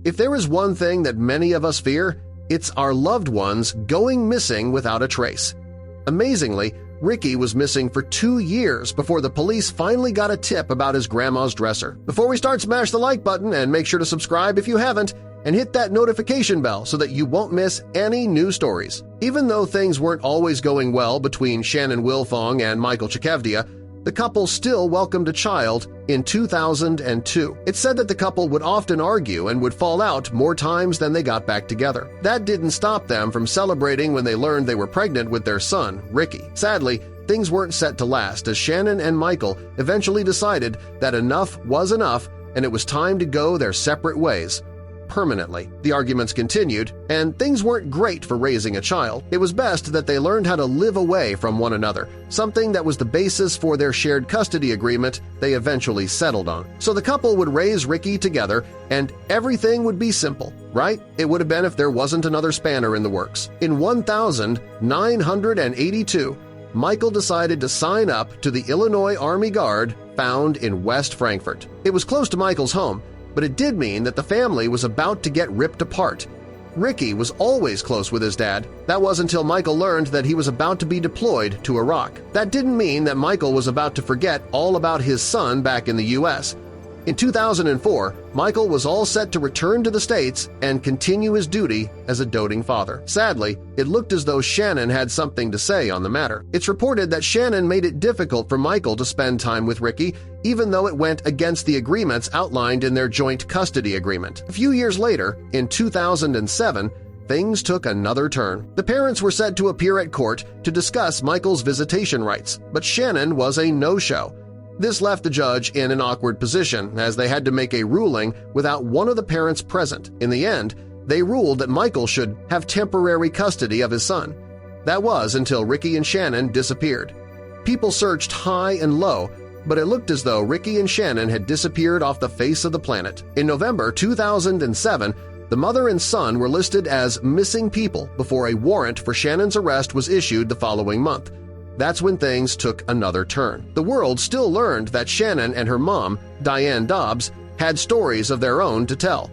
If there is one thing that many of us fear, it's our loved ones going missing without a trace. Amazingly, Ricky was missing for 2 years before the police finally got a tip about his grandma's dresser. Before we start, smash the like button and make sure to subscribe if you haven't, and hit that notification bell so that you won't miss any new stories. Even though things weren't always going well between Shannon Wilfong and Michael Chikevdia, the couple still welcomed a child in 2002. It's said that the couple would often argue and would fall out more times than they got back together. That didn't stop them from celebrating when they learned they were pregnant with their son, Ricky. Sadly, things weren't set to last as Shannon and Michael eventually decided that enough was enough and it was time to go their separate ways. Permanently. The arguments continued, and things weren't great for raising a child. It was best that they learned how to live away from one another, something that was the basis for their shared custody agreement they eventually settled on. So the couple would raise Ricky together, and everything would be simple, right? It would have been if there wasn't another spanner in the works. In 1982, Michael decided to sign up to the Illinois Army Guard found in West Frankfort. It was close to Michael's home, but it did mean that the family was about to get ripped apart. Ricky was always close with his dad. That was until Michael learned that he was about to be deployed to Iraq. That didn't mean that Michael was about to forget all about his son back in the U.S. In 2004, Michael was all set to return to the States and continue his duty as a doting father. Sadly, it looked as though Shannon had something to say on the matter. It's reported that Shannon made it difficult for Michael to spend time with Ricky, even though it went against the agreements outlined in their joint custody agreement. A few years later, in 2007, things took another turn. The parents were set to appear at court to discuss Michael's visitation rights, but Shannon was a no-show. This left the judge in an awkward position as they had to make a ruling without one of the parents present. In the end, they ruled that Michael should have temporary custody of his son. That was until Ricky and Shannon disappeared. People searched high and low, but it looked as though Ricky and Shannon had disappeared off the face of the planet. In November 2007, the mother and son were listed as missing people before a warrant for Shannon's arrest was issued the following month. That's when things took another turn. The world still learned that Shannon and her mom, Diane Dobbs, had stories of their own to tell.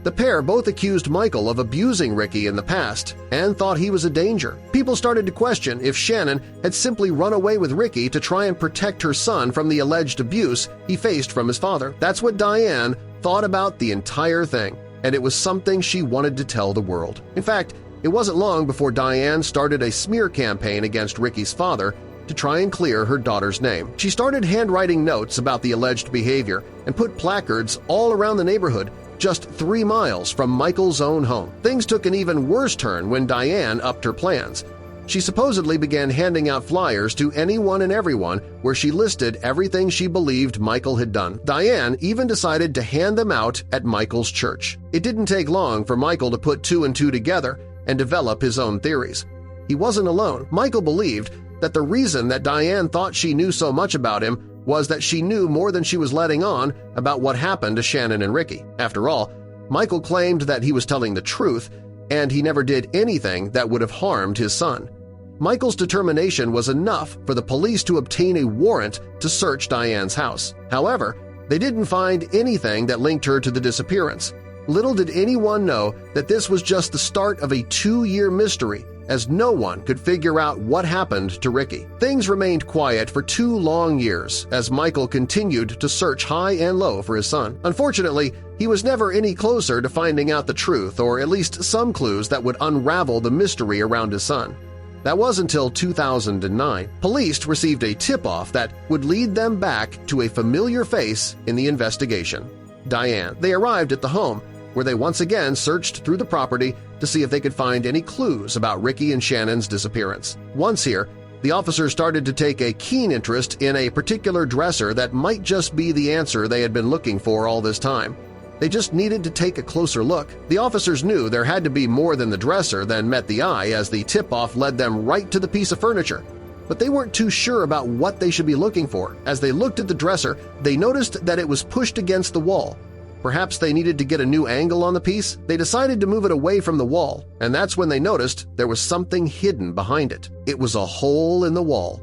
The pair both accused Michael of abusing Ricky in the past and thought he was a danger. People started to question if Shannon had simply run away with Ricky to try and protect her son from the alleged abuse he faced from his father. That's what Diane thought about the entire thing, and it was something she wanted to tell the world. In fact, it wasn't long before Diane started a smear campaign against Ricky's father to try and clear her daughter's name. She started handwriting notes about the alleged behavior and put placards all around the neighborhood just 3 miles from Michael's own home. Things took an even worse turn when Diane upped her plans. She supposedly began handing out flyers to anyone and everyone where she listed everything she believed Michael had done. Diane even decided to hand them out at Michael's church. It didn't take long for Michael to put 2 and 2 together and develop his own theories. He wasn't alone. Michael believed that the reason that Diane thought she knew so much about him was that she knew more than she was letting on about what happened to Shannon and Ricky. After all, Michael claimed that he was telling the truth, and he never did anything that would have harmed his son. Michael's determination was enough for the police to obtain a warrant to search Diane's house. However, they didn't find anything that linked her to the disappearance. Little did anyone know that this was just the start of a 2-year mystery, as no one could figure out what happened to Ricky. Things remained quiet for 2 long years as Michael continued to search high and low for his son. Unfortunately, he was never any closer to finding out the truth, or at least some clues that would unravel the mystery around his son. That was until 2009. Police received a tip-off that would lead them back to a familiar face in the investigation: Diane. They arrived at the home, where they once again searched through the property to see if they could find any clues about Ricky and Shannon's disappearance. Once here, the officers started to take a keen interest in a particular dresser that might just be the answer they had been looking for all this time. They just needed to take a closer look. The officers knew there had to be more than the dresser that met the eye, as the tip-off led them right to the piece of furniture. But they weren't too sure about what they should be looking for. As they looked at the dresser, they noticed that it was pushed against the wall. Perhaps they needed to get a new angle on the piece. They decided to move it away from the wall, and that's when they noticed there was something hidden behind it. It was a hole in the wall.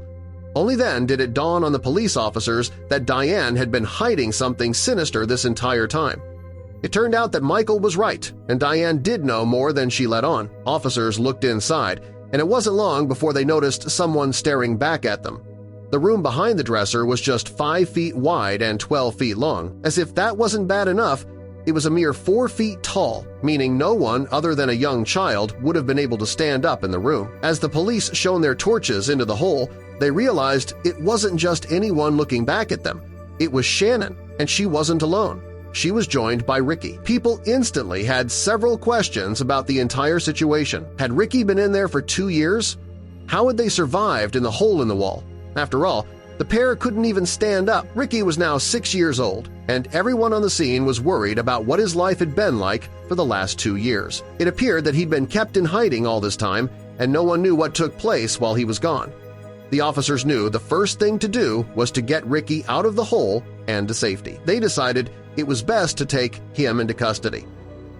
Only then did it dawn on the police officers that Diane had been hiding something sinister this entire time. It turned out that Michael was right, and Diane did know more than she let on. Officers looked inside, and it wasn't long before they noticed someone staring back at them. The room behind the dresser was just 5 feet wide and 12 feet long. As if that wasn't bad enough, it was a mere 4 feet tall, meaning no one other than a young child would have been able to stand up in the room. As the police shone their torches into the hole, they realized it wasn't just anyone looking back at them. It was Shannon, and she wasn't alone. She was joined by Ricky. People instantly had several questions about the entire situation. Had Ricky been in there for 2 years? How had they survived in the hole in the wall? After all, the pair couldn't even stand up. Ricky was now 6 years old, and everyone on the scene was worried about what his life had been like for the last 2 years. It appeared that he'd been kept in hiding all this time, and no one knew what took place while he was gone. The officers knew the first thing to do was to get Ricky out of the hole and to safety. They decided it was best to take him into custody.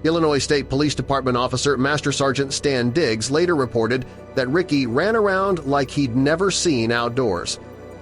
Illinois State Police Department officer Master Sergeant Stan Diggs later reported that Ricky ran around like he'd never seen outdoors.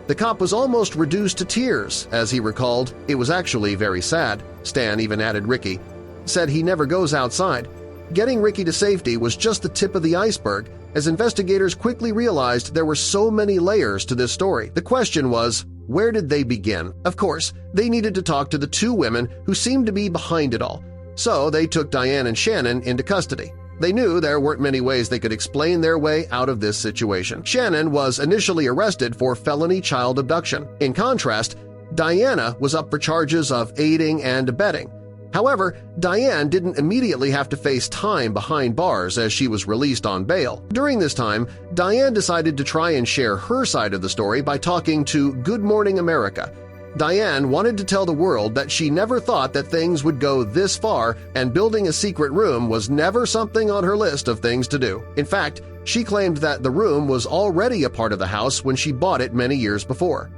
The cop was almost reduced to tears, as he recalled. It was actually very sad. Stan even added Ricky said he never goes outside. Getting Ricky to safety was just the tip of the iceberg, as investigators quickly realized there were so many layers to this story. The question was, where did they begin? Of course, they needed to talk to the 2 women who seemed to be behind it all. So they took Diane and Shannon into custody. They knew there weren't many ways they could explain their way out of this situation. Shannon was initially arrested for felony child abduction. In contrast, Diana was up for charges of aiding and abetting. However, Diane didn't immediately have to face time behind bars as she was released on bail. During this time, Diane decided to try and share her side of the story by talking to Good Morning America. Diane wanted to tell the world that she never thought that things would go this far, and building a secret room was never something on her list of things to do. In fact, she claimed that the room was already a part of the house when she bought it many years before.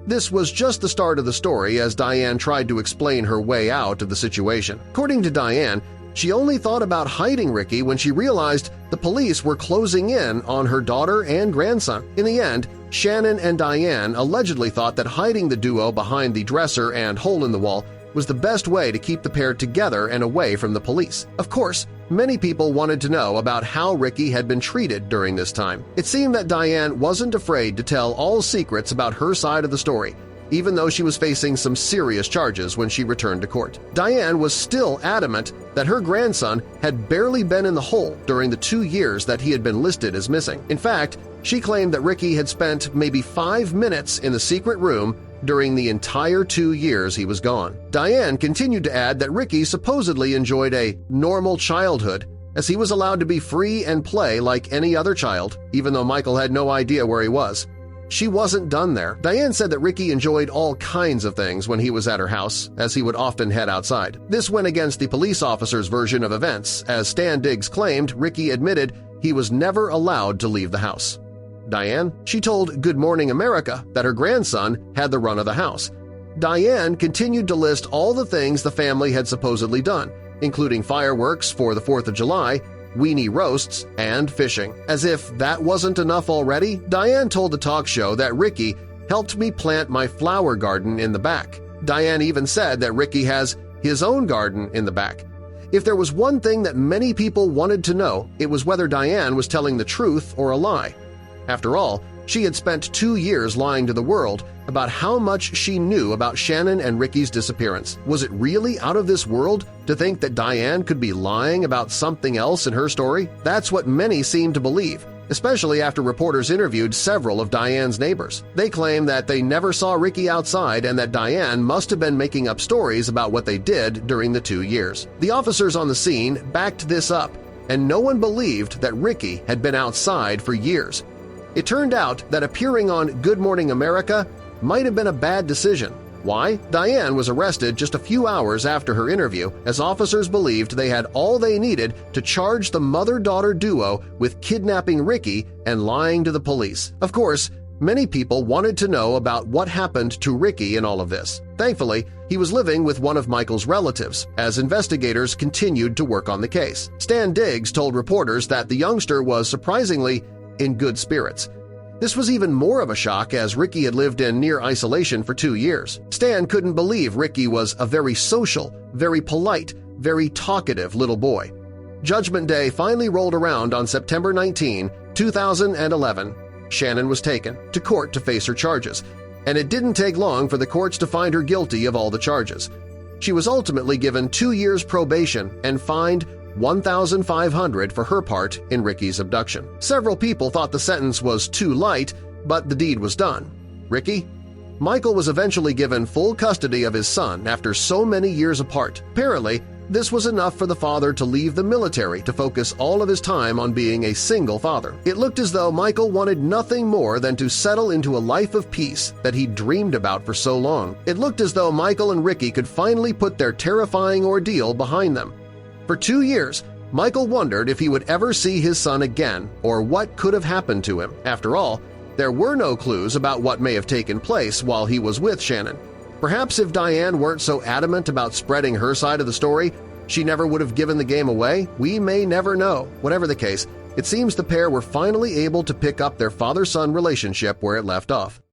This was just the start of the story as Diane tried to explain her way out of the situation. According to Diane, she only thought about hiding Ricky when she realized the police were closing in on her daughter and grandson. In the end, Shannon and Diane allegedly thought that hiding the duo behind the dresser and hole in the wall was the best way to keep the pair together and away from the police. Of course, many people wanted to know about how Ricky had been treated during this time. It seemed that Diane wasn't afraid to tell all secrets about her side of the story, even though she was facing some serious charges when she returned to court. Diane was still adamant that her grandson had barely been in the hole during the 2 years that he had been listed as missing. In fact, she claimed that Ricky had spent maybe 5 minutes in the secret room during the entire 2 years he was gone. Diane continued to add that Ricky supposedly enjoyed a normal childhood, as he was allowed to be free and play like any other child, even though Michael had no idea where he was. She wasn't done there. Diane said that Ricky enjoyed all kinds of things when he was at her house, as he would often head outside. This went against the police officer's version of events, as Stan Diggs claimed Ricky admitted he was never allowed to leave the house. Diane? She told Good Morning America that her grandson had the run of the house. Diane continued to list all the things the family had supposedly done, including fireworks for the 4th of July, weenie roasts, and fishing. As if that wasn't enough already, Diane told the talk show that Ricky helped me plant my flower garden in the back. Diane even said that Ricky has his own garden in the back. If there was one thing that many people wanted to know, it was whether Diane was telling the truth or a lie. After all, she had spent 2 years lying to the world about how much she knew about Shannon and Ricky's disappearance. Was it really out of this world to think that Diane could be lying about something else in her story? That's what many seemed to believe, especially after reporters interviewed several of Diane's neighbors. They claim that they never saw Ricky outside and that Diane must have been making up stories about what they did during the 2 years. The officers on the scene backed this up, and no one believed that Ricky had been outside for years. It turned out that appearing on Good Morning America might have been a bad decision. Why? Diane was arrested just a few hours after her interview, as officers believed they had all they needed to charge the mother-daughter duo with kidnapping Ricky and lying to the police. Of course, many people wanted to know about what happened to Ricky in all of this. Thankfully, he was living with one of Michael's relatives as investigators continued to work on the case. Stan Diggs told reporters that the youngster was surprisingly in good spirits. This was even more of a shock as Ricky had lived in near isolation for 2 years. Stan couldn't believe Ricky was a very social, very polite, very talkative little boy. Judgment Day finally rolled around on September 19, 2011. Shannon was taken to court to face her charges, and it didn't take long for the courts to find her guilty of all the charges. She was ultimately given 2 years probation and fined $1,500 for her part in Ricky's abduction. Several people thought the sentence was too light, but the deed was done. Ricky? Michael was eventually given full custody of his son after so many years apart. Apparently, this was enough for the father to leave the military to focus all of his time on being a single father. It looked as though Michael wanted nothing more than to settle into a life of peace that he dreamed about for so long. It looked as though Michael and Ricky could finally put their terrifying ordeal behind them. For 2 years, Michael wondered if he would ever see his son again or what could have happened to him. After all, there were no clues about what may have taken place while he was with Shannon. Perhaps if Diane weren't so adamant about spreading her side of the story, she never would have given the game away. We may never know. Whatever the case, it seems the pair were finally able to pick up their father-son relationship where it left off.